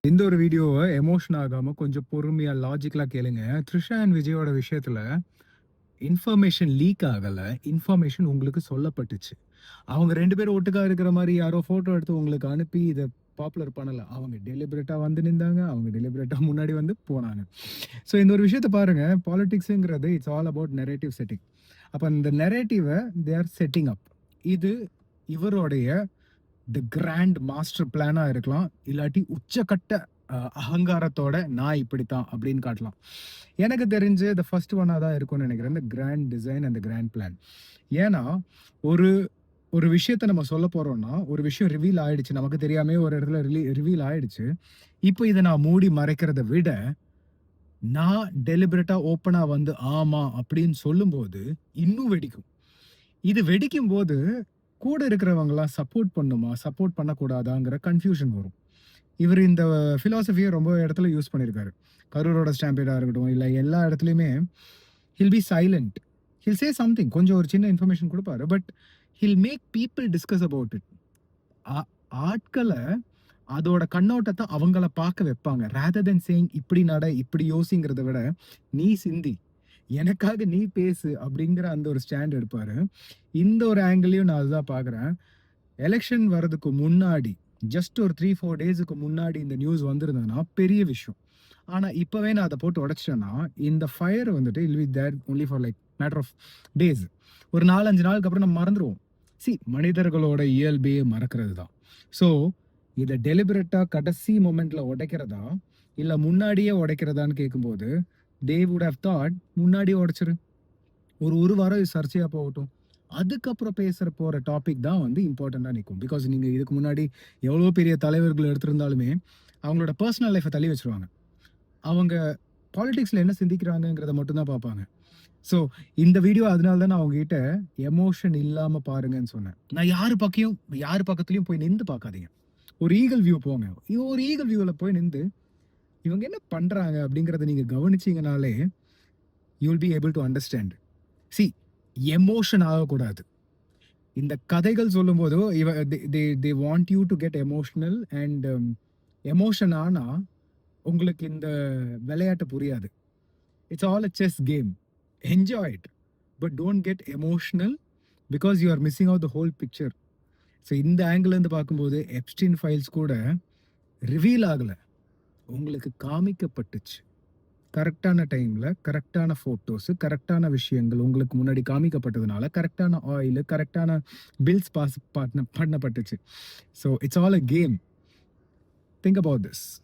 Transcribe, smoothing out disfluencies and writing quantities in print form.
இந்த ஒரு வீடியோவ எமோஷன் ஆகாம கொஞ்சம் பொறுமையா, லாஜிக்கலா கேளுங்க. த்ரிஷா அண்ட் விஜயோட விஷயத்துல இன்ஃபர்மேஷன் லீக் ஆகல. இன்ஃபர்மேஷன் உங்களுக்கு சொல்லப்பட்டுச்சு. அவங்க 2 பேரும் ஒட்டுக்கா இருக்கிற மாரி யாரோ ஃபோட்டோ எடுத்து உங்களுக்கு அனுப்பி இத பாப்புலர் பண்ணல. அவங்க டெலிபரேட்டா வந்து நின்னாங்க. அவங்க டெலிபரேட்டா முன்னாடி வந்து போனாங்க. ஸோ இந்த ஒரு விஷயத்த பாருங்க. பாலிடிக்ஸ்ங்கிறது it's all about narrative setting. அப்ப இந்த நரேட்டிவ தே ஆர் செட்டிங் அப். இது இவருடைய தி கிராண்ட் மாஸ்டர் பிளானா இருக்கலாம். இல்லாட்டி உச்சக்கட்ட அகங்காரத்தோட நான் இப்படித்தான் அப்படின்னு காட்டலாம். எனக்கு தெரிஞ்சு த ஃபர்ஸ்ட் ஒன்னா தான் இருக்கும்னு நினைக்கிறேன். இந்த grand design and grand plan. ஏன்னா ஒரு ஒரு விஷயத்த நம்ம சொல்ல போறோம்னா, ஒரு விஷயம் ரிவீல் ஆயிடுச்சு. நமக்கு தெரியாமயே ஒரு இடத்துல ரிவீல் ஆயிடுச்சு. இப்போ இத நான் மூடி மறைக்கிறத விட, நான் டெலிபரேட்டா ஓப்பனா வந்து ஆமா அப்படின்னு சொல்லும்போது இன்னும் வெடிக்கும். இது வெடிக்கும்போது கூட இருக்கிறவங்கலாம் சப்போர்ட் பண்ணுமா? சப்போர்ட் பண்ணக்கூடாதாங்கிற கன்ஃப்யூஷன் வரும். இவரு இந்த பிலாசபிய ரொம்ப இடத்துல யூஸ் பண்ணியிருக்காரு. கரூரோட ஸ்டாம்பீடா இருக்கட்டும், இல்ல எல்லா இடத்துலயுமே he'll be silent. He'll say something. கொஞ்சம் ஒரு சின்ன இன்ஃபர்மேஷன் குடுப்பாரு. But he'll make people discuss about it. ஆ ஆட்கள அதோட கண்ணோட்டத்த அவங்கள பார்க்க வைப்பாங்க. ராதர் தென் சேயிங் இப்படி நட, இப்படி யோசிங்கிறத விட, நீ சிந்தி. எனக்காக நீ பேசு அப்படிங்கிற அந்த ஒரு ஸ்டாண்ட் எடுப்பாரு. இந்த ஒரு ஆங்கிள்லயும் நான் அதுதான் பார்க்குறேன். எலக்ஷன் வர்றதுக்கு முன்னாடி, ஜஸ்ட் ஒரு 3, 4 டேஸ்க்கு முன்னாடி இந்த நியூஸ் வந்திருந்ததுன்னா பெரிய விஷயம். ஆனா இப்பவே நான் அத போட்டு உடைச்சுட்டேன்னா, இந்த ஃபயர் வந்துட்டு will be there only for like matter of days. ஒரு 4, 5 நாளுக்கு அப்புறம் நம்ம மறந்துருவோம். மனிதர்களோட இயல்பே மறக்கிறது தான். ஸோ இத டெலிபரேட்டா கடைசி மொமெண்ட்ல உடைக்கிறதா, இல்ல முன்னாடியே உடைக்கிறதான்னு கேட்கும்போது, தே வுட் ஹேவ் தாட் முன்னாடியே உடைச்சிரு. ஒரு வாரம் இது சர்ச்சையா போகட்டும். அதுக்கப்புறம் போற டாபிக் தான் வந்து இம்பார்ட்டன்ட்டா நிக்கும். பிகாஸ் நீங்க இதுக்கு முன்னாடி எவ்வளோ பெரிய தலைவர்கள் எடுத்திருந்தாலுமே, அவங்களோட பெர்சனல் லைஃப்ப தள்ளி வச்சுருவாங்க. அவங்க பாலிடிக்ஸ்ல என்ன சிந்திக்கிறாங்கங்கிறத மட்டும் தான் பார்ப்பாங்க. ஸோ இந்த வீடியோ அதனால தான் நான் உங்ககிட்ட எமோஷன் இல்லாம பாருங்கன்னு சொன்னேன். நான் யாரு பக்கத்துலயும் போய் நின்னு பார்க்காதீங்க. ஒரு ஈகிள் வியூ போங்க. ஒரு ஈகிள் வியூல போய் நின்னு, இவங்க என்ன பண்றாங்க அப்படிங்கிறத நீங்க கவனிச்சீங்கனாலே, you will be able to understand. See emotion ஆகக்கூடாது. இந்த கதைகள் சொல்லும்போது they want you to get emotional and emotion ஆனா உங்களுக்கு இந்த விளையாட்டு புரியாது. It's all a chess game. Enjoy it. But don't get emotional because you are missing out the whole picture. So இந்த ஆங்கிள் இருந்து பார்க்கும்போது எப்ஸ்டீன் ஃபைல்ஸ் கூட reveal ஆகல. உங்களுக்கு காமிக்கப்பட்டுச்சு. கரெக்டான டைம்ல கரெக்டான ஃபோட்டோஸ், கரெக்டான விஷயங்கள் உங்களுக்கு முன்னாடி காமிக்கப்பட்டதுனால, கரெக்டான ஆயில், கரெக்டான பில்ஸ் பாஸ் பண்ணப்பட்டுச்சு. So it's all a game. Think about this.